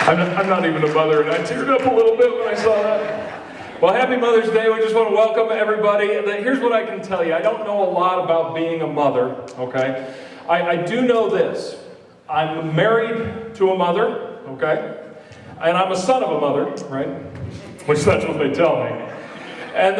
I'm not even a mother, and I teared up a little bit when I saw that. Well, happy Mother's Day. We just want to welcome everybody. Here's what I can tell you. I don't know a lot about being a mother, okay? I do know this. I'm married to a mother, okay? And I'm a son of a mother, right? Which that's what they tell me. And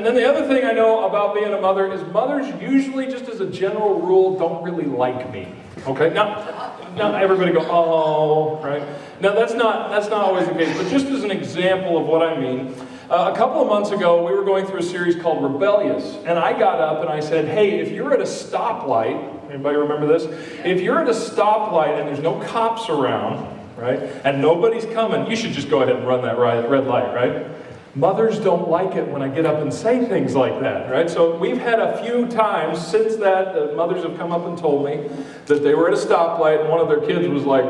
then the other thing I know about being a mother is mothers usually, just as a general rule, don't really like me. Okay? Now everybody go, oh, right? Now that's not always the case, but just as an example of what I mean, a couple of months ago we were going through a series called Rebellious, and I got up and I said, hey, if you're at a stoplight, anybody remember this? If you're at a stoplight and there's no cops around, right, and nobody's coming, you should just go ahead and run that red light, right? Mothers don't like it when I get up and say things like that, right? So we've had a few times since that mothers have come up and told me that they were at a stoplight and one of their kids was like,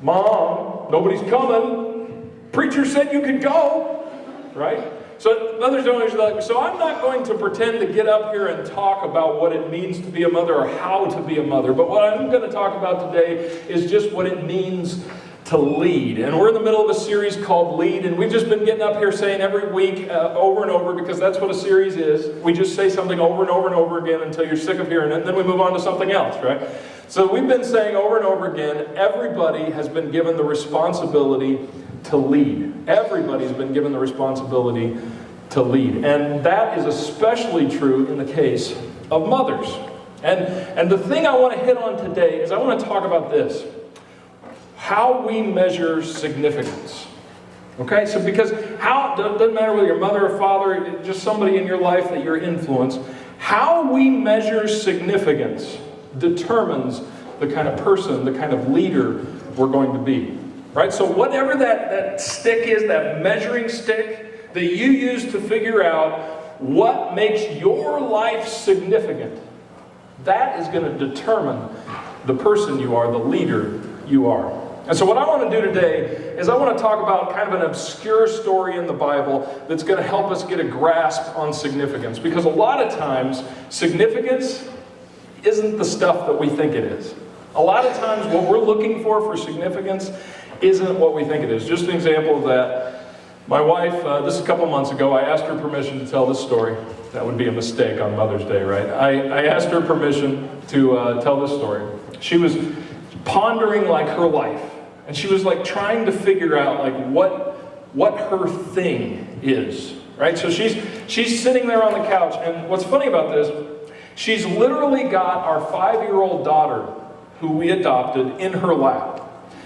Mom, nobody's coming. Preacher said you could go, right? So mothers don't usually like me. So I'm not going to pretend to get up here and talk about what it means to be a mother or how to be a mother. But what I'm going to talk about today is just what it means to lead. And we're in the middle of a series called Lead, and we've just been getting up here saying every week over and over, because that's what a series is. We just say something over and over and over again until you're sick of hearing it, and then we move on to something else, right? So we've been saying over and over again, everybody has been given the responsibility to lead. Everybody's been given the responsibility to lead. And that is especially true in the case of mothers. And the thing I want to hit on today is I want to talk about this. How we measure significance. Okay, so because how, doesn't matter whether you're mother or father, just somebody in your life that you're influenced, how we measure significance determines the kind of person, the kind of leader we're going to be. Right, so whatever that stick is, that measuring stick that you use to figure out what makes your life significant, that is going to determine the person you are, the leader you are. And so what I want to do today is I want to talk about kind of an obscure story in the Bible that's going to help us get a grasp on significance. Because a lot of times, significance isn't the stuff that we think it is. A lot of times what we're looking for significance isn't what we think it is. Just an example of that. My wife, this is a couple months ago, I asked her permission to tell this story. That would be a mistake on Mother's Day, right? I asked her permission to tell this story. She was pondering like her life. And she was like trying to figure out like what her thing is, right? So she's sitting there on the couch, and what's funny about this, she's literally got our 5-year-old daughter, who we adopted, in her lap.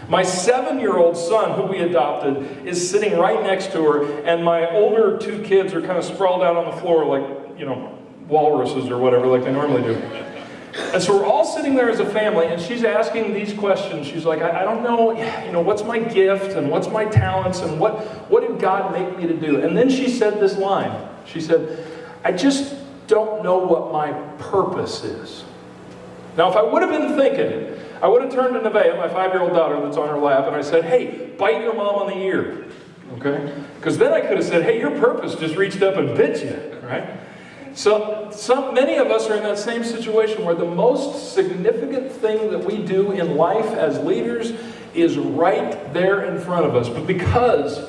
My 7-year-old son, who we adopted, is sitting right next to her, and my older 2 kids are kind of sprawled out on the floor like, walruses or whatever, like they normally do. And so we're all sitting there as a family, and she's asking these questions. She's like, I don't know, what's my gift, and what's my talents, and what did God make me to do? And then she said this line. She said, I just don't know what my purpose is. Now, if I would have been thinking, I would have turned to Nevaeh, my 5-year-old daughter that's on her lap, and I said, hey, bite your mom on the ear, okay? Because then I could have said, hey, your purpose just reached up and bit you, right? So many of us are in that same situation where the most significant thing that we do in life as leaders is right there in front of us. But because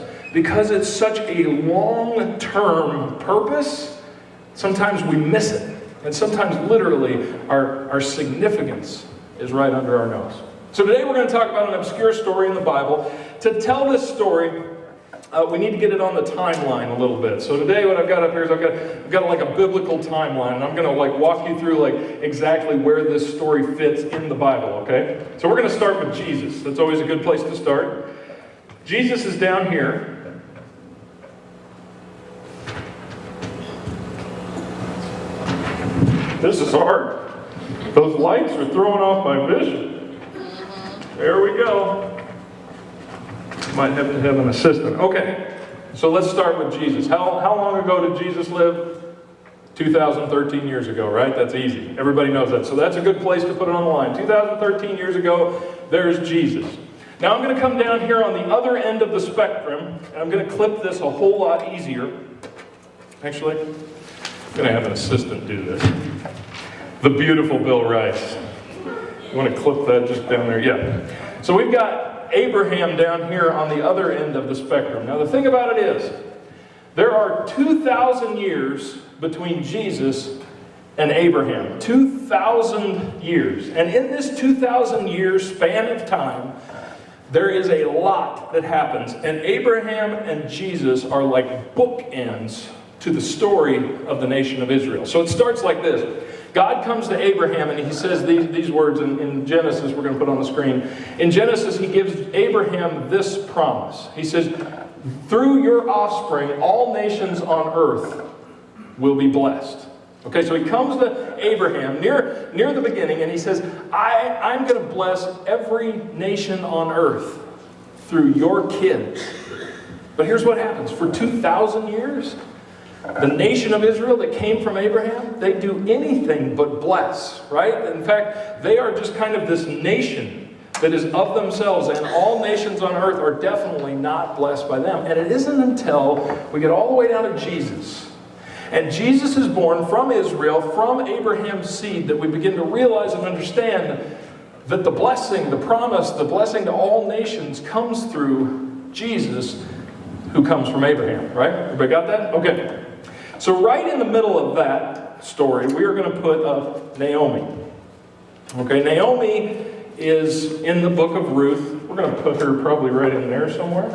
it's such a long-term purpose, sometimes we miss it. And sometimes literally our significance is right under our nose. So today we're going to talk about an obscure story in the Bible. To tell this story, we need to get it on the timeline a little bit. So today what I've got up here is I've got like a biblical timeline, and I'm going to like walk you through like exactly where this story fits in the Bible, okay? So we're going to start with Jesus. That's always a good place to start. Jesus is down here. This is hard. Those lights are throwing off my vision. There we go. Might have to have an assistant. Okay, so let's start with Jesus. How long ago did Jesus live? 2013 years ago, right? That's easy. Everybody knows that. So that's a good place to put it on the line. 2013 years ago, there's Jesus. Now I'm going to come down here on the other end of the spectrum, and I'm going to clip this a whole lot easier. Actually, I'm going to have an assistant do this. The beautiful Bill Rice. You want to clip that just down there? Yeah. So we've got Abraham down here on the other end of the spectrum. Now the thing about it is, there are 2,000 years between Jesus and Abraham. 2,000 years. And in this 2,000 year span of time, there is a lot that happens. And Abraham and Jesus are like bookends to the story of the nation of Israel. So it starts like this. God comes to Abraham and he says these words in Genesis, we're going to put on the screen. In Genesis, he gives Abraham this promise. He says, through your offspring, all nations on earth will be blessed. Okay, so he comes to Abraham near the beginning and he says, I'm going to bless every nation on earth through your kids. But here's what happens. For 2,000 years, the nation of Israel that came from Abraham, they do anything but bless, right? In fact, they are just kind of this nation that is of themselves, and all nations on earth are definitely not blessed by them. And it isn't until we get all the way down to Jesus, and Jesus is born from Israel, from Abraham's seed, that we begin to realize and understand that the blessing, the promise, the blessing to all nations comes through Jesus, who comes from Abraham, right? Everybody got that? Okay. So right in the middle of that story, we are going to put Naomi. Okay, Naomi is in the book of Ruth. We're going to put her probably right in there somewhere.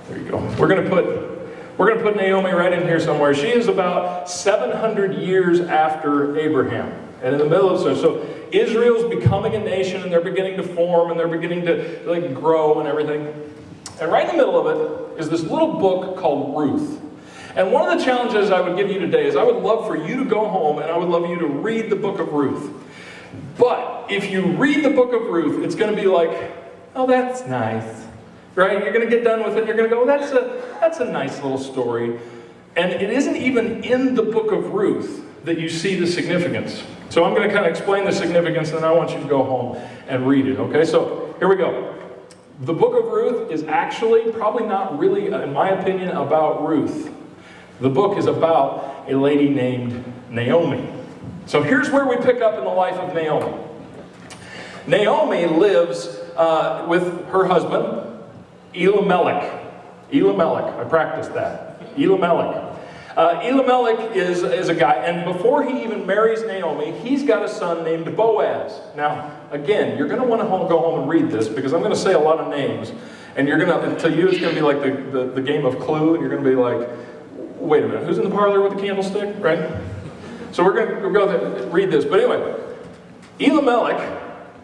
There you go. We're going to put Naomi right in here somewhere. She is about 700 years after Abraham. And in the middle of so Israel's becoming a nation, and they're beginning to form, and they're beginning to grow and everything. And right in the middle of it is this little book called Ruth. And one of the challenges I would give you today is I would love for you to go home and I would love you to read the book of Ruth. But if you read the book of Ruth, it's going to be like, oh, that's nice. Right? You're going to get done with it and you're going to go, that's a nice little story. And it isn't even in the book of Ruth that you see the significance. So I'm going to kind of explain the significance, and then I want you to go home and read it. Okay, so here we go. The book of Ruth is actually probably not really, in my opinion, about Ruth. The book is about a lady named Naomi. So here's where we pick up in the life of Naomi. Naomi lives with her husband, Elimelech. Elimelech, I practiced that. Elimelech. Elimelech is a guy, and before he even marries Naomi, he's got a son named Boaz. Now, again, you're going to want to go home and read this, because I'm going to say a lot of names, and you're going to, to you, it's going to be like the game of Clue, and you're going to be like, wait a minute, who's in the parlor with the candlestick, right? So we're going to go read this. But anyway, Elimelech,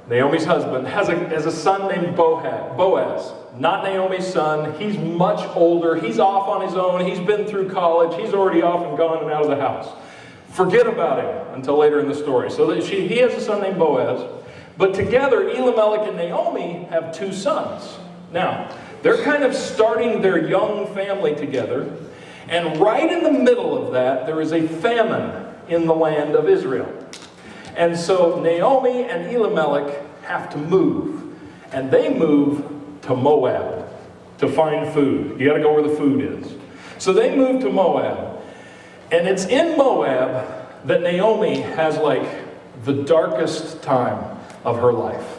Naomi's husband, has a son named Boaz. Not Naomi's son. He's much older. He's off on his own. He's been through college. He's already off and gone and out of the house. Forget about him until later in the story. So he has a son named Boaz. But together, Elimelech and Naomi have two sons. Now, they're kind of starting their young family together. And right in the middle of that, there is a famine in the land of Israel. And so Naomi and Elimelech have to move. And they move to Moab to find food. You got to go where the food is. So they move to Moab. And it's in Moab that Naomi has like the darkest time of her life.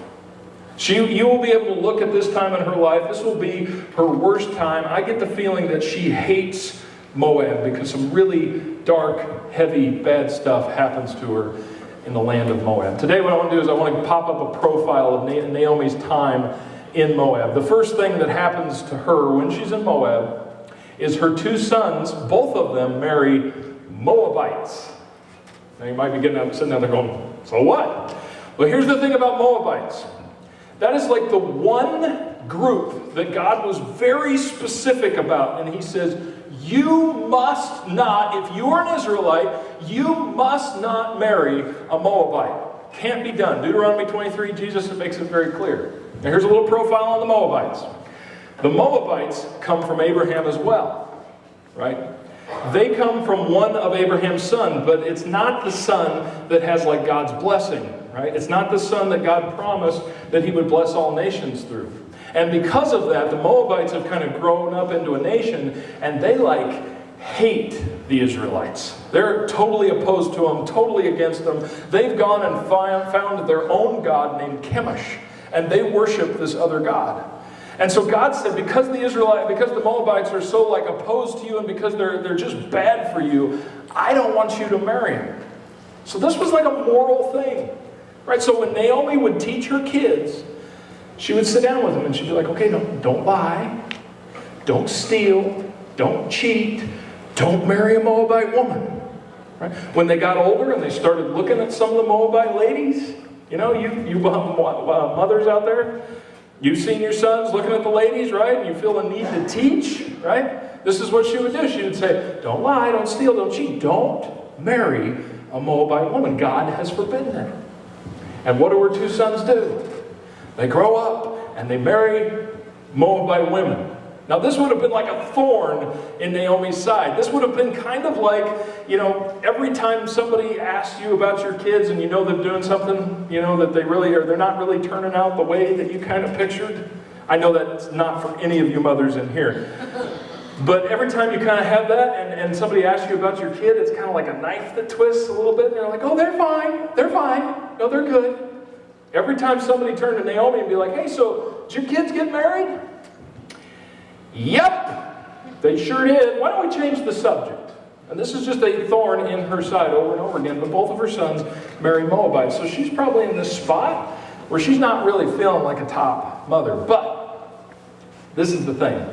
You will be able to look at this time in her life. This will be her worst time. I get the feeling that she hates Moab because some really dark, heavy, bad stuff happens to her in the land of Moab. Today what I want to do is I want to pop up a profile of Naomi's time in Moab. The first thing that happens to her when she's in Moab is her two sons, both of them marry Moabites. Now you might be sitting down there going, so what? Well, here's the thing about Moabites. That is like the one group that God was very specific about. And he says, you must not, if you are an Israelite, you must not marry a Moabite. Can't be done. Deuteronomy 23, Jesus makes it very clear. Now here's a little profile on the Moabites. The Moabites come from Abraham as well, right? They come from one of Abraham's sons, but it's not the son that has like God's blessing, right? It's not the son that God promised that he would bless all nations through. And because of that, the Moabites have kind of grown up into a nation, and they hate the Israelites. They're totally opposed to them, totally against them. They've gone and found their own god named Chemosh. and they worship this other god. And so God said, because the Moabites are so like opposed to you, and because they're just bad for you, I don't want you to marry them. So this was like a moral thing, right? So when Naomi would teach her kids, she would sit down with them and she'd be like, okay, don't lie, don't steal, don't cheat, don't marry a Moabite woman. Right? When they got older and they started looking at some of the Moabite ladies, you mothers out there, you've seen your sons looking at the ladies, right? And you feel a need to teach, right? This is what she would do. She would say, don't lie, don't steal, don't cheat, don't marry a Moabite woman. God has forbidden it. And what do her two sons do? They grow up and they marry Moabite women. Now this would have been like a thorn in Naomi's side. This would have been kind of like, every time somebody asks you about your kids and you know they're doing something, that they're not really turning out the way that you kind of pictured. I know that's not for any of you mothers in here. But every time you kind of have that and somebody asks you about your kid, it's kind of like a knife that twists a little bit and you're like, oh, they're fine. No, they're good. Every time somebody turned to Naomi and be like, hey, so did your kids get married? Yep, they sure did. Why don't we change the subject? And this is just a thorn in her side over and over again. But both of her sons marry Moabites. So she's probably in this spot where she's not really feeling like a top mother. But this is the thing.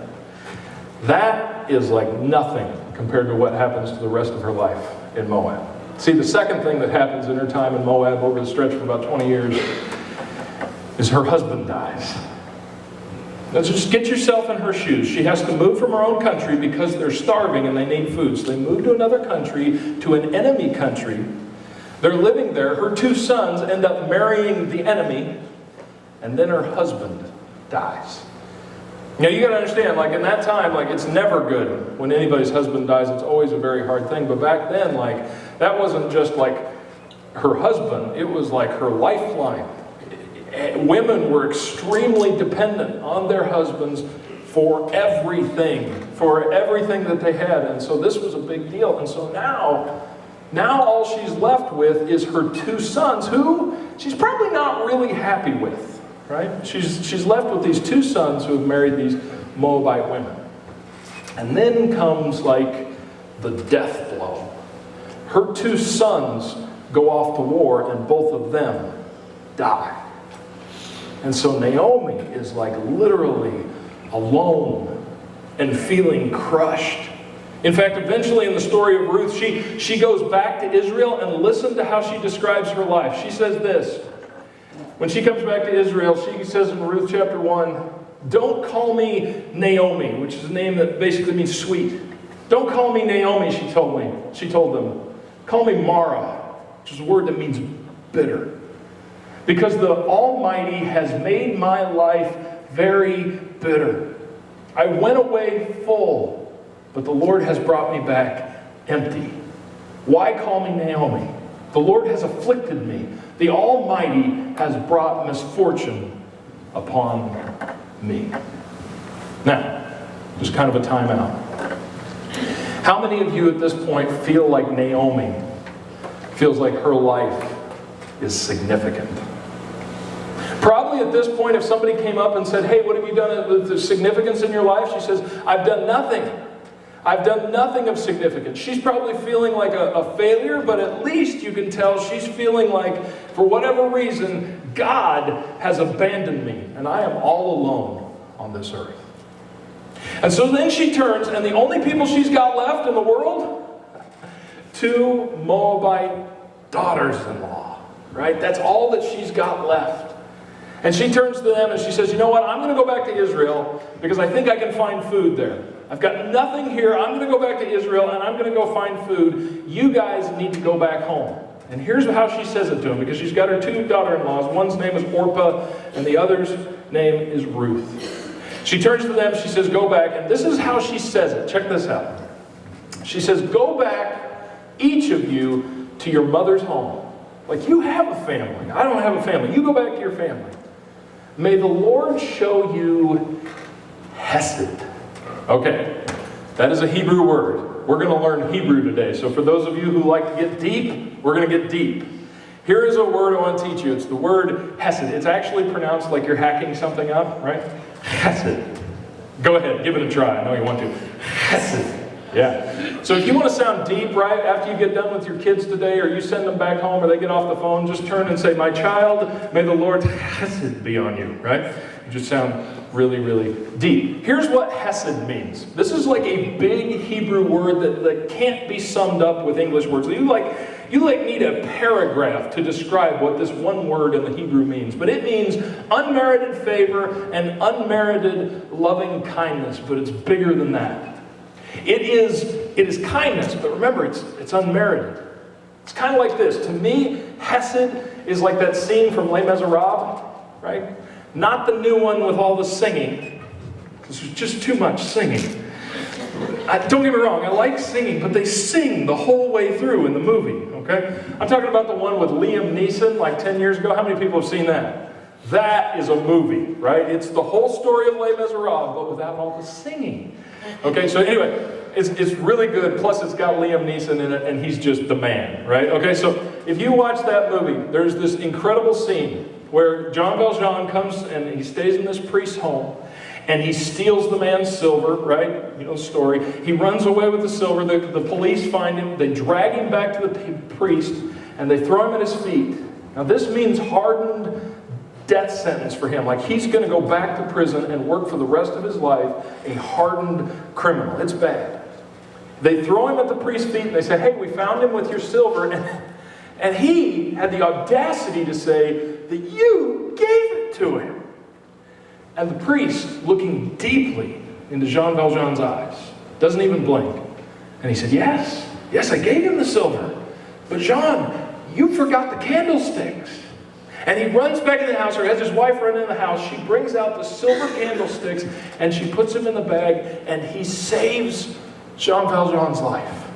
That is like nothing compared to what happens to the rest of her life in Moab. See, the second thing that happens in her time in Moab over the stretch of about 20 years is her husband dies. Now just get yourself in her shoes. She has to move from her own country because they're starving and they need food. So they move to another country, to an enemy country. They're living there. Her two sons end up marrying the enemy, and then her husband dies. Now you got to understand, like in that time, like it's never good when anybody's husband dies. It's always a very hard thing. But back then, like that wasn't just like her husband. It was like her lifeline. Women were extremely dependent on their husbands for everything that they had. And so this was a big deal. And so now all she's left with is her two sons, who she's probably not really happy with, right? She's left with these two sons who have married these Moabite women. And then comes like the death blow. Her two sons go off to war and both of them die. And so Naomi is like literally alone and feeling crushed. In fact, eventually in the story of Ruth, she goes back to Israel, and listen to how she describes her life. She says this. When she comes back to Israel, she says in Ruth chapter 1, don't call me Naomi, which is a name that basically means sweet. Don't call me Naomi, she told them. Call me Mara, which is a word that means bitter. Because the Almighty has made my life very bitter. I went away full, but the Lord has brought me back empty. Why call me Naomi? The Lord has afflicted me. The Almighty has brought misfortune upon me. Now, just kind of a timeout. How many of you at this point feel like Naomi feels like her life is significant? Probably at this point, if somebody came up and said, hey, what have you done with the significance in your life? She says, I've done nothing. I've done nothing of significance. She's probably feeling like a failure, but at least you can tell she's feeling like, for whatever reason, God has abandoned me, and I am all alone on this earth. And so then she turns, and the only people she's got left in the world, two Moabite daughters-in-law, right? That's all that she's got left. And she turns to them and she says, you know what, I'm going to go back to Israel because I think I can find food there. I've got nothing here. I'm going to go back to Israel and I'm going to go find food. You guys need to go back home. And here's how she says it to them, because she's got her two daughter-in-laws. One's name is Orpah and the other's name is Ruth. She turns to them, she says, go back. And this is how she says it. Check this out. She says, go back, each of you, to your mother's home. Like, you have a family. I don't have a family. You go back to your family. May the Lord show you hesed. Okay, that is a Hebrew word. We're going to learn Hebrew today. So for those of you who like to get deep, we're going to get deep. Here is a word I want to teach you. It's the word hesed. It's actually pronounced like you're hacking something up, right? Hesed. Go ahead, give it a try. I know you want to. Hesed. Yeah. So if you want to sound deep, right, after you get done with your kids today, or you send them back home, or they get off the phone, just turn and say, "My child, may the Lord's hesed be on you," right? You just sound really, really deep. Here's what hesed means. This is like a big Hebrew word that can't be summed up with English words. You need a paragraph to describe what this one word in the Hebrew means. But it means unmerited favor and unmerited loving kindness. But it's bigger than that. It is kindness, but remember, it's unmerited. It's kind of like this. To me, hesed is like that scene from Les Miserables, right? Not the new one with all the singing, because there's just too much singing. Don't get me wrong, I like singing, but they sing the whole way through in the movie, okay? I'm talking about the one with Liam Neeson, like 10 years ago. How many people have seen that? That is a movie, right? It's the whole story of Les Miserables, but without all the singing. Okay, so anyway, it's really good. Plus, it's got Liam Neeson in it, and he's just the man, right? Okay, so if you watch that movie, there's this incredible scene where Jean Valjean comes and he stays in this priest's home, and he steals the man's silver, right? You know the story. He runs away with the silver. The police find him. They drag him back to the priest, and they throw him at his feet. Now, this means hardened death sentence for him. Like he's going to go back to prison and work for the rest of his life, a hardened criminal. It's bad. They throw him at the priest's feet and they say, "Hey, we found him with your silver." And he had the audacity to say that you gave it to him. And the priest, looking deeply into Jean Valjean's eyes, doesn't even blink. And he said, yes, I gave him the silver. But Jean, you forgot the candlesticks. And he runs back in the house, or has his wife run in the house. She brings out the silver candlesticks, and she puts them in the bag, and he saves Jean Valjean's life.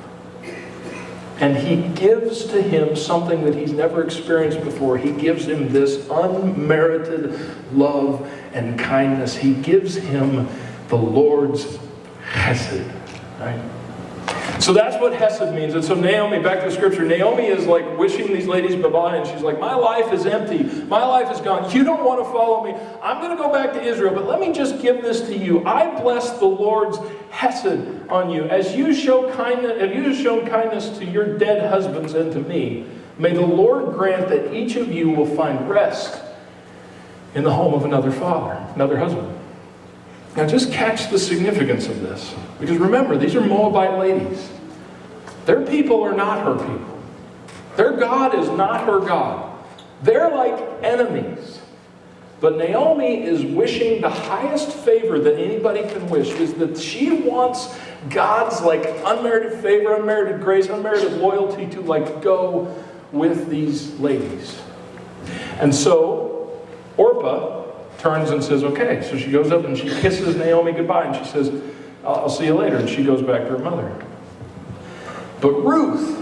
And he gives to him something that he's never experienced before. He gives him this unmerited love and kindness. He gives him the Lord's hesed, right? So that's what hesed means. And so Naomi, back to the scripture, Naomi is like wishing these ladies bye-bye, and she's like, my life is empty. My life is gone. You don't want to follow me. I'm going to go back to Israel, but let me just give this to you. I bless the Lord's hesed on you. As you show kindness, have you shown kindness to your dead husbands and to me, may the Lord grant that each of you will find rest in the home of another father, another husband. Now just catch the significance of this. Because remember, these are Moabite ladies. Their people are not her people. Their God is not her God. They're like enemies. But Naomi is wishing the highest favor that anybody can wish, is that she wants God's like unmerited favor, unmerited grace, unmerited loyalty to like go with these ladies. And so Orpah turns and says, okay. So she goes up and she kisses Naomi goodbye, and she says, I'll see you later. And she goes back to her mother. But Ruth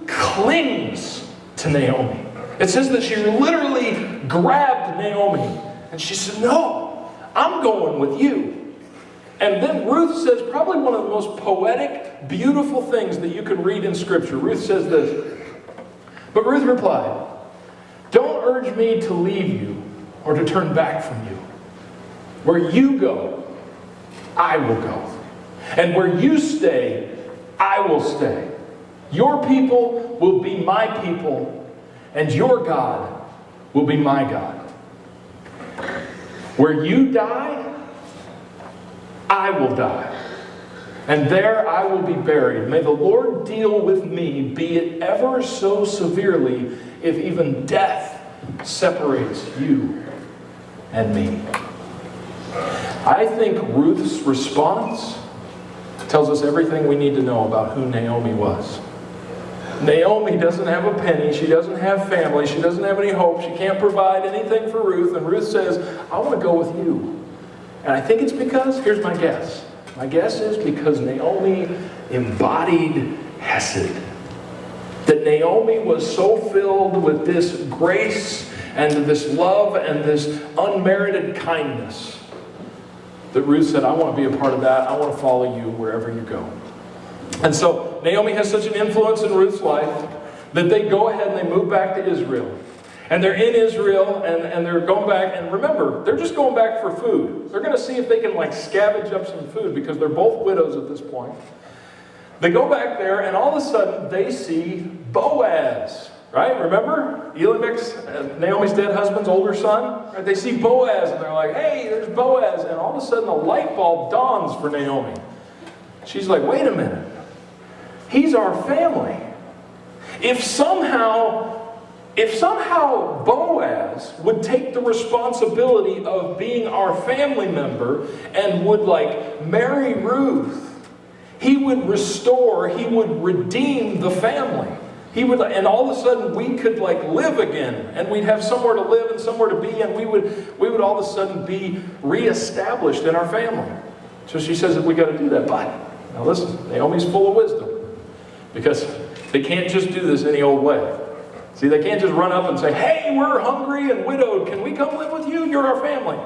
clings to Naomi. It says that she literally grabbed Naomi, and she said, no, I'm going with you. And then Ruth says probably one of the most poetic, beautiful things that you can read in Scripture. Ruth says this, but Ruth replied, don't urge me to leave you or to turn back from you. Where you go, I will go. And where you stay, I will stay. Your people will be my people, and your God will be my God. Where you die, I will die. And there I will be buried. May the Lord deal with me, be it ever so severely, if even death separates you and me. I think Ruth's response tells us everything we need to know about who Naomi was. Naomi doesn't have a penny. She doesn't have family. She doesn't have any hope. She can't provide anything for Ruth. And Ruth says, I want to go with you. And I think it's because, here's my guess. My guess is because Naomi embodied hesed. That Naomi was so filled with this grace and this love and this unmerited kindness that Ruth said, I want to be a part of that. I want to follow you wherever you go. And so Naomi has such an influence in Ruth's life that they go ahead and they move back to Israel. And they're in Israel, and they're going back, and remember, they're just going back for food. They're going to see if they can scavenge up some food, because they're both widows at this point. They go back there, and all of a sudden, they see Boaz, right? Remember? Elimelech's, Naomi's dead husband's older son? Right? They see Boaz, and they're like, hey, there's Boaz. And all of a sudden, a light bulb dawns for Naomi. She's like, wait a minute. He's our family. If somehow Boaz would take the responsibility of being our family member and would marry Ruth, he would restore, he would redeem the family. He would, and all of a sudden we could live again, and we'd have somewhere to live and somewhere to be, and we would all of a sudden be reestablished in our family. So she says that we got to do that. But now listen, Naomi's full of wisdom, because they can't just do this any old way. See, they can't just run up and say, hey, we're hungry and widowed. Can we come live with you? You're our family.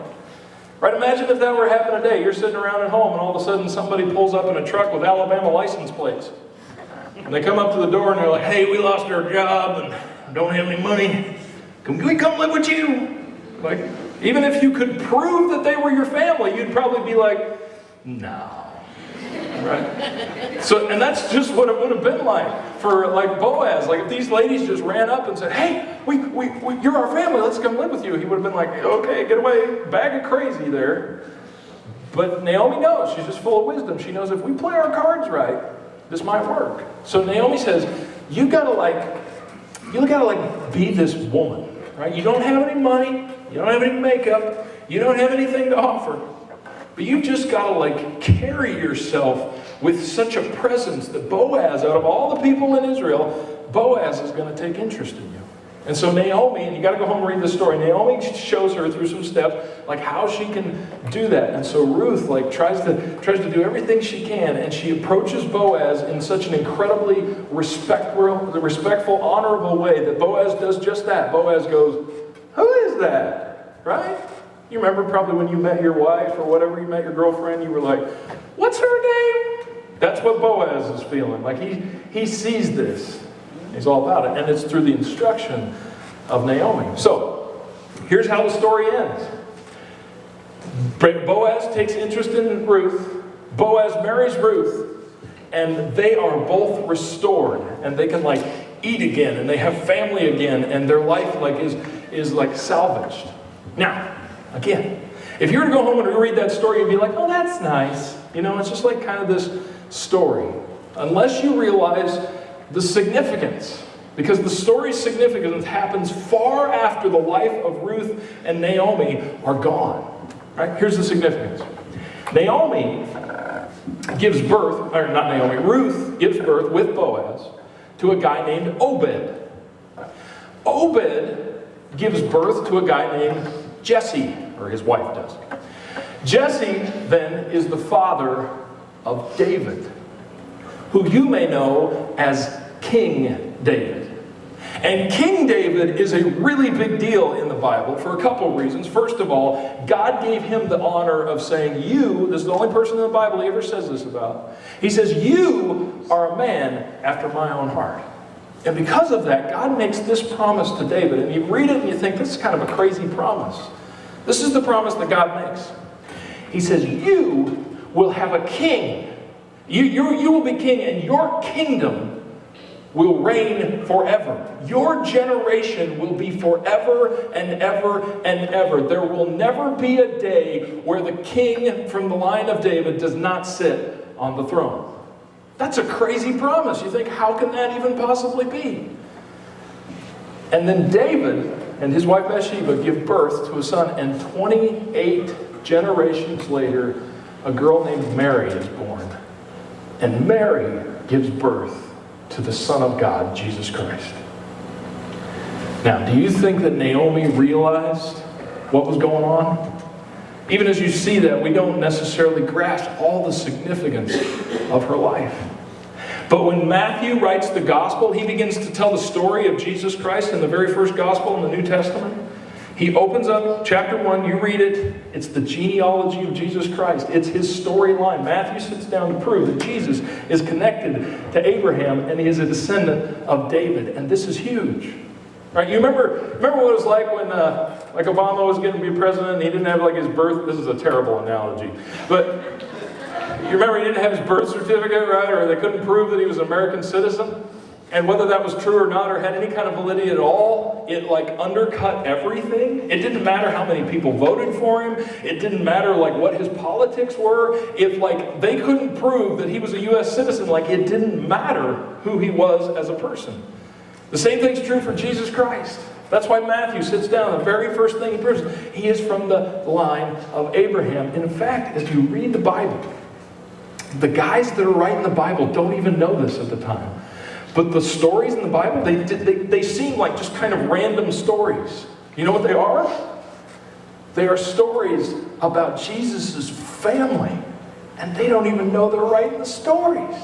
Right? Imagine if that were to happen today. You're sitting around at home and all of a sudden somebody pulls up in a truck with Alabama license plates. And they come up to the door and they're like, hey, we lost our job and don't have any money. Can we come live with you? Even if you could prove that they were your family, you'd probably be like, no. Right? So, and that's just what it would have been like for Boaz. If these ladies just ran up and said, hey, you're our family, let's come live with you. He would have been like, okay, get away, bag of crazy there. But Naomi knows, she's just full of wisdom. She knows if we play our cards right, this might work. So Naomi says, you gotta be this woman, right? You don't have any money, you don't have any makeup, you don't have anything to offer. But you've just got to carry yourself with such a presence that Boaz, out of all the people in Israel, Boaz is going to take interest in you. And so Naomi, and you got to go home and read this story, Naomi shows her through some steps how she can do that. And so Ruth tries to do everything she can, and she approaches Boaz in such an incredibly respectful, honorable way that Boaz does just that. Boaz goes, who is that? Right? You remember probably when you met your wife or whatever, you met your girlfriend, you were like, what's her name? That's what Boaz is feeling. He sees this. He's all about it. And it's through the instruction of Naomi. So, here's how the story ends. Boaz takes interest in Ruth. Boaz marries Ruth. And they are both restored. And they can eat again. And they have family again. And their life is salvaged. Now, again, if you were to go home and read that story, you'd be like, oh, that's nice. It's just kind of this story. Unless you realize the significance. Because the story's significance happens far after the life of Ruth and Naomi are gone. Right? Here's the significance. Ruth gives birth with Boaz to a guy named Obed. Obed gives birth to a guy named Jesse, or his wife does. Jesse then is the father of David, who you may know as King David. And King David is a really big deal in the Bible for a couple of reasons. First of all, God gave him the honor of saying, this is the only person in the Bible he ever says this about. He says, you are a man after my own heart. And because of that, God makes this promise to David. And you read it and you think, this is kind of a crazy promise. This is the promise that God makes. He says, you will have a king. You will be king, and your kingdom will reign forever. Your generation will be forever and ever and ever. There will never be a day where the king from the line of David does not sit on the throne. That's a crazy promise. You think, how can that even possibly be? And then David and his wife Bathsheba give birth to a son, and 28 generations later, a girl named Mary is born. And Mary gives birth to the Son of God, Jesus Christ. Now, do you think that Naomi realized what was going on? Even as you see that, we don't necessarily grasp all the significance of her life. But when Matthew writes the gospel, he begins to tell the story of Jesus Christ in the very first gospel in the New Testament. He opens up chapter 1, you read it, it's the genealogy of Jesus Christ. It's his storyline. Matthew sits down to prove that Jesus is connected to Abraham and he is a descendant of David. And this is huge. Right? You remember what it was like when like Obama was getting to be president and he didn't have like his birth, this is a terrible analogy, but you remember he didn't have his birth certificate, right? Or they couldn't prove that he was an American citizen? And whether that was true or not, or had any kind of validity at all, it like undercut everything. It didn't matter how many people voted for him. It didn't matter like what his politics were. If like they couldn't prove that he was a U.S. citizen, like it didn't matter who he was as a person. The same thing's true for Jesus Christ. That's why Matthew sits down. The very first thing he proves, he is from the line of Abraham. And in fact, as you read the Bible, the guys that are writing the Bible don't even know this at the time. But the stories in the Bible, they seem like just kind of random stories. You know what they are? They are stories about Jesus' family. And they don't even know they're writing the stories.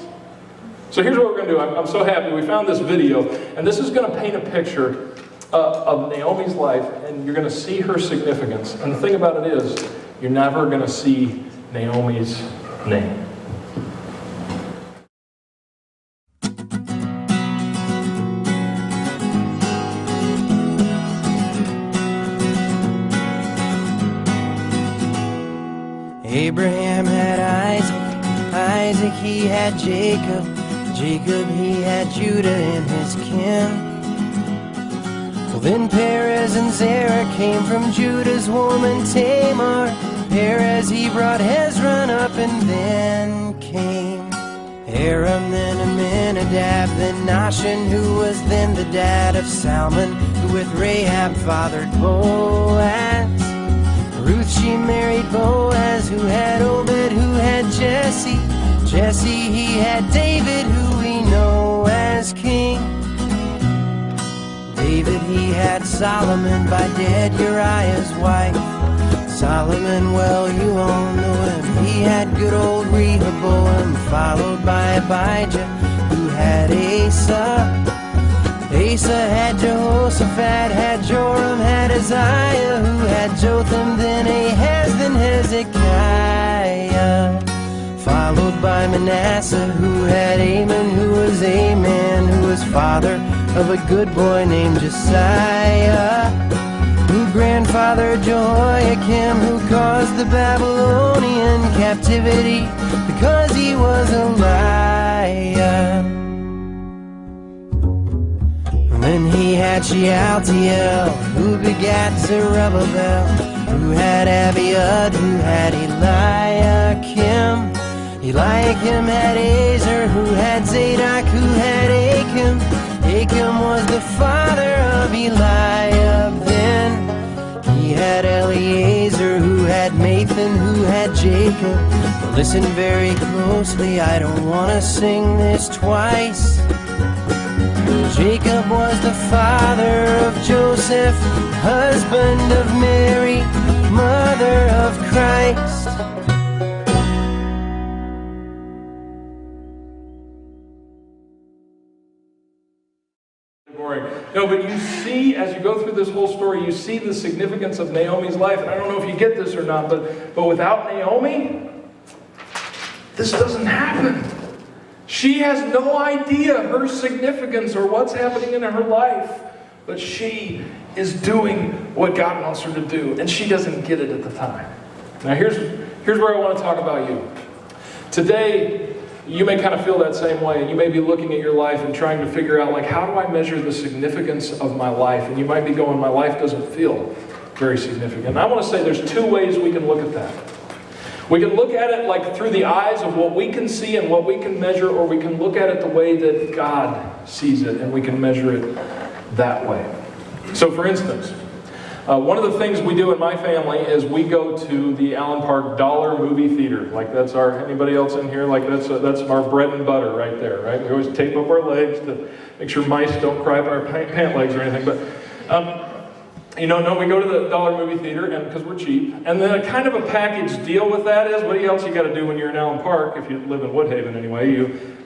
So here's what we're going to do. I'm so happy we found this video. And this is going to paint a picture of Naomi's life. And you're going to see her significance. And the thing about it is, you're never going to see Naomi's name. Abraham had Isaac he had Jacob, he had Judah and his kin. Well, then Perez and Zerah came from Judah's woman Tamar. Perez he brought Hezron up, and then came Aram, then Amminadab, then Nahshon, who was then the dad of Salmon, who with Rahab fathered Boaz. Ruth she married Boaz, who had Obed, who had Jesse. Jesse he had David, who we know as king. David he had Solomon by dead Uriah's wife. Solomon, well, you all know him. He had good old Rehoboam, followed by Abijah, who had Asa. Asa had Jehoshaphat, had Joram, had Uzziah, who had Jotham, then Ahaz, then Hezekiah. Followed by Manasseh, who had Amon, who was a man, who was father of a good boy named Josiah, who grandfathered Jehoiakim, who caused the Babylonian captivity because he was a liar. And then he had Shealtiel, who begat Zerubbabel, who had Abiud, who had Eliakim. Eliakim had Azer, who had Zadok, who had Achim. Achim was the father of Eliab. Then he had Eliezer, who had Mathan, who had Jacob. But listen very closely, I don't want to sing this twice. Jacob was the father of Joseph, husband of Mary, mother of Christ. No, but you see, as you go through this whole story, you see the significance of Naomi's life. And I don't know if you get this or not, but without Naomi, this doesn't happen. She has no idea her significance or what's happening in her life. But she is doing what God wants her to do. And she doesn't get it at the time. Now here's where I want to talk about you. Today, you may kind of feel that same way, and you may be looking at your life and trying to figure out, like, how do I measure the significance of my life? And you might be going, my life doesn't feel very significant. And I want to say there's two ways we can look at that. We can look at it like through the eyes of what we can see and what we can measure, or we can look at it the way that God sees it, and we can measure it that way. So for instance, one of the things we do in my family is we go to the Allen Park Dollar Movie Theater. Like that's anybody else in here? Like that's our bread and butter right there, right? We always tape up our legs to make sure mice don't cry up our pant legs or anything. But, we go to the Dollar Movie Theater and because we're cheap. And then a kind of a package deal with that is, what else you got to do when you're in Allen Park? If you live in Woodhaven anyway,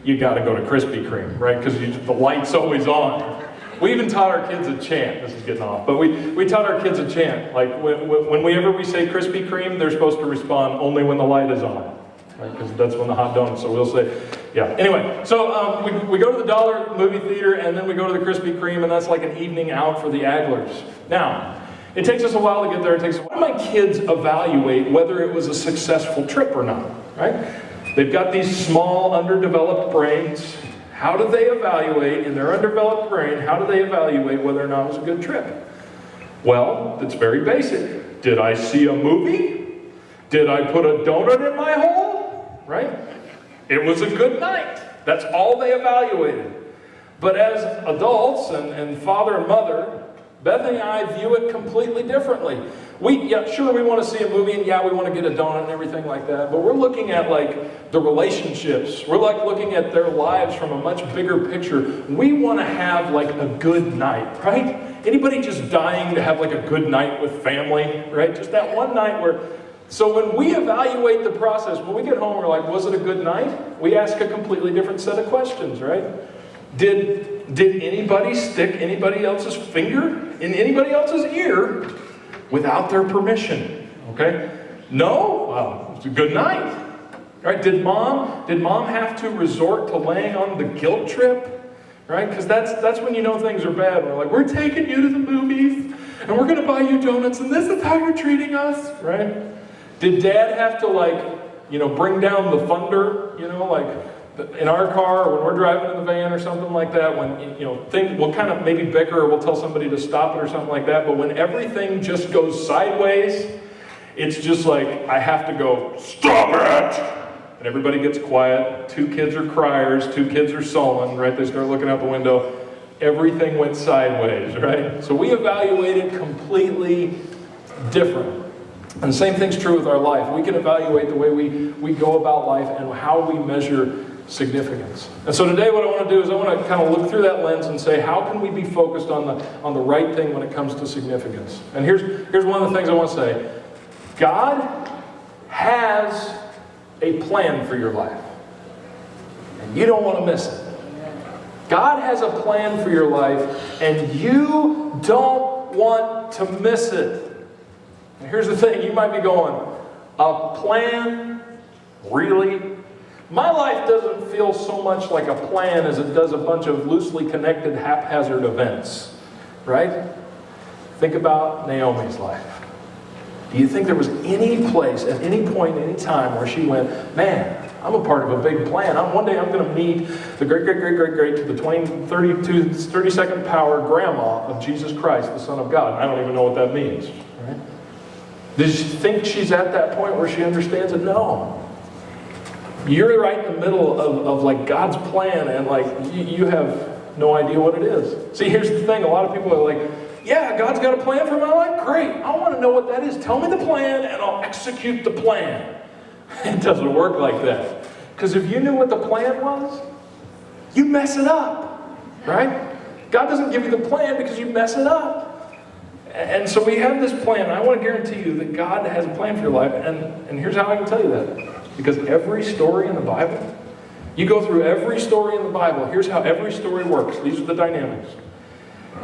you got to go to Krispy Kreme, right? Because the light's always on. We even taught our kids a chant. This is getting off. But we taught our kids a chant. Like, whenever we say Krispy Kreme, they're supposed to respond only when the light is on. Right? Because that's when the hot donuts. So we'll say, yeah. Anyway, so we go to the dollar movie theater, and then we go to the Krispy Kreme, and that's like an evening out for the Aglers. Now, it takes us a while to get there. It takes. Why do my kids evaluate whether it was a successful trip or not? Right? They've got these small, underdeveloped brains. How do they evaluate, in their undeveloped brain, how do they evaluate whether or not it was a good trip? Well, it's very basic. Did I see a movie? Did I put a donut in my hole? Right? It was a good night. That's all they evaluated. But as adults and father and mother, Bethany and I view it completely differently. Sure, we want to see a movie, and we want to get a donut and everything like that, but we're looking at like the relationships. We're like looking at their lives from a much bigger picture. We want to have like a good night, right? Anybody just dying to have like a good night with family, right? Just that one night where... So when we evaluate the process, when we get home, we're like, was it a good night? We ask a completely different set of questions, right? Did anybody stick anybody else's finger in anybody else's ear without their permission? Okay? No? Well, it's a good night. Right? Did mom have to resort to laying on the guilt trip? Right? Because that's when you know things are bad. We're like, we're taking you to the movies, and we're going to buy you donuts, and this is how you're treating us. Right? Did dad have to bring down the thunder, in our car, or when we're driving in the van or something like that, when, we'll kind of maybe bicker, or we'll tell somebody to stop it or something like that, but when everything just goes sideways, it's just like, I have to go, stop it! And everybody gets quiet. 2 kids are criers, 2 kids are sullen, right? They start looking out the window. Everything went sideways, right? So we evaluated completely different. And the same thing's true with our life. We can evaluate the way we go about life and how we measure significance. And so today what I want to do is I want to kind of look through that lens and say, how can we be focused on the right thing when it comes to significance? And here's one of the things I want to say. God has a plan for your life. And you don't want to miss it. God has a plan for your life, and you don't want to miss it. And here's the thing, you might be going, a plan? Really? My life doesn't feel so much like a plan as it does a bunch of loosely connected haphazard events, right? Think about Naomi's life. Do you think there was any place, at any point, any time where she went, man, I'm a part of a big plan. One day I'm going to meet the great to the 32nd power grandma of Jesus Christ, the Son of God. I don't even know what that means, right? Does she think she's at that point where she understands it? No. You're right in the middle of like God's plan, and like you have no idea what it is. See, here's the thing. A lot of people are like, yeah, God's got a plan for my life. Great. I want to know what that is. Tell me the plan, and I'll execute the plan. It doesn't work like that. Because if you knew what the plan was, you mess it up, right? God doesn't give you the plan because you mess it up. And so we have this plan. I want to guarantee you that God has a plan for your life. And here's how I can tell you that. Because every story in the Bible, you go through every story in the Bible, here's how every story works. These are the dynamics.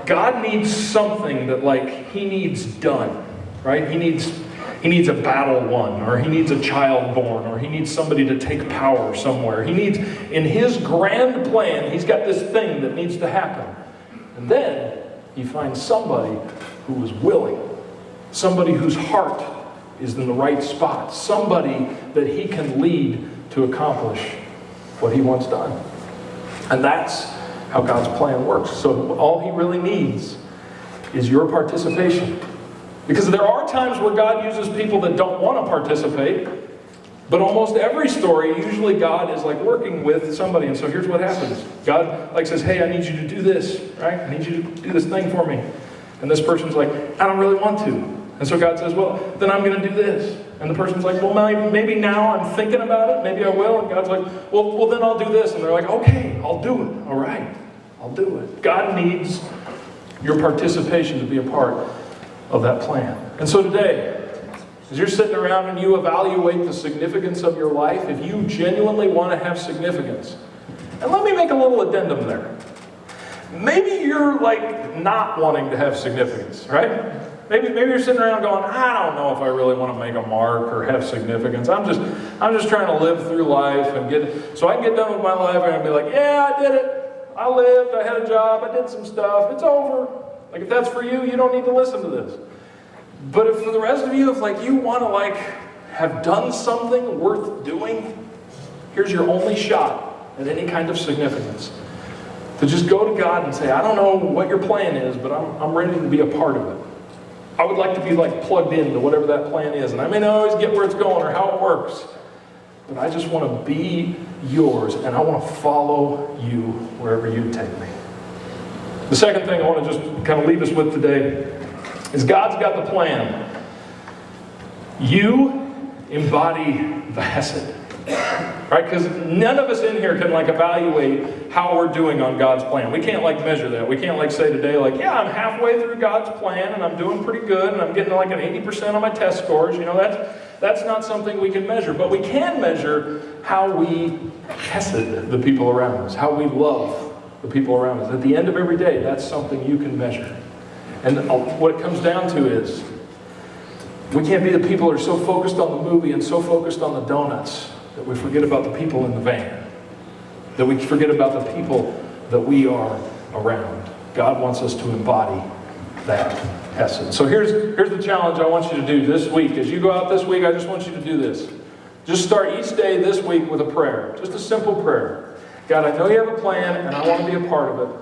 God needs something that like he needs done, right? He needs a battle won, or he needs a child born, or he needs somebody to take power somewhere. He needs, in his grand plan, he's got this thing that needs to happen. And then he finds somebody who is willing, somebody whose heart is in the right spot, somebody that he can lead to accomplish what he wants done. And that's how God's plan works. So all he really needs is your participation. Because there are times where God uses people that don't want to participate, but almost every story, usually God is like working with somebody. And so here's what happens. God like says, hey, I need you to do this, right? I need you to do this thing for me. And this person's like, I don't really want to. And so God says, well, then I'm going to do this. And the person's like, well, maybe now I'm thinking about it. Maybe I will. And God's like, well, then I'll do this. And they're like, okay, I'll do it. All right, I'll do it. God needs your participation to be a part of that plan. And so today, as you're sitting around and you evaluate the significance of your life, if you genuinely want to have significance, and let me make a little addendum there. maybe you're like not wanting to have significance, right? Maybe you're sitting around going, I don't know if I really want to make a mark or have significance. I'm just trying to live through life and so I can get done with my life and be like, yeah, I did it. I lived, I had a job, I did some stuff, it's over. Like if that's for you, you don't need to listen to this. But if for the rest of you, if like you want to like have done something worth doing, here's your only shot at any kind of significance. To just go to God and say, I don't know what your plan is, but I'm ready to be a part of it. I would like to be like plugged into whatever that plan is. And I may not always get where it's going or how it works, but I just want to be yours and I want to follow you wherever you take me. The second thing I want to just kind of leave us with today is God's got the plan. You embody the Hesed. Right? Because none of us in here can like evaluate how we're doing on God's plan. We can't like measure that. We can't like say today like, yeah, I'm halfway through God's plan and I'm doing pretty good and I'm getting like an 80% on my test scores. You know, that's not something we can measure. But we can measure how we Hesed the people around us, how we love the people around us. At the end of every day, that's something you can measure. And what it comes down to is we can't be the people who are so focused on the movie and so focused on the donuts that we forget about the people in the van, that we forget about the people that we are around. God wants us to embody that Hesed. So here's the challenge I want you to do this week. As you go out this week, I just want you to do this. Just start each day this week with a prayer, just a simple prayer. God, I know you have a plan and I want to be a part of it.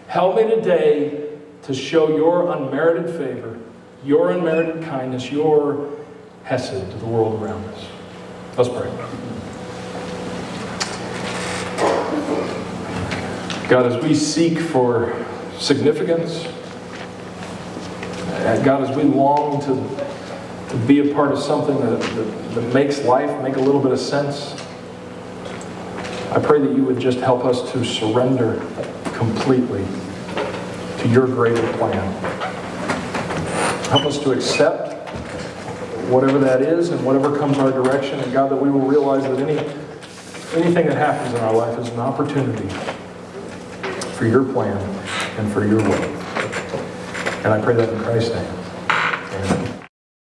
Help me today to show your unmerited favor, your unmerited kindness, your Hesed to the world around us. Let's pray. God, as we seek for significance, God, as we long to be a part of something that makes life make a little bit of sense, I pray that you would just help us to surrender completely to your greater plan. Help us to accept whatever that is and whatever comes our direction, and God, that we will realize that anything that happens in our life is an opportunity for your plan and for your will. And I pray that in Christ's name. Amen.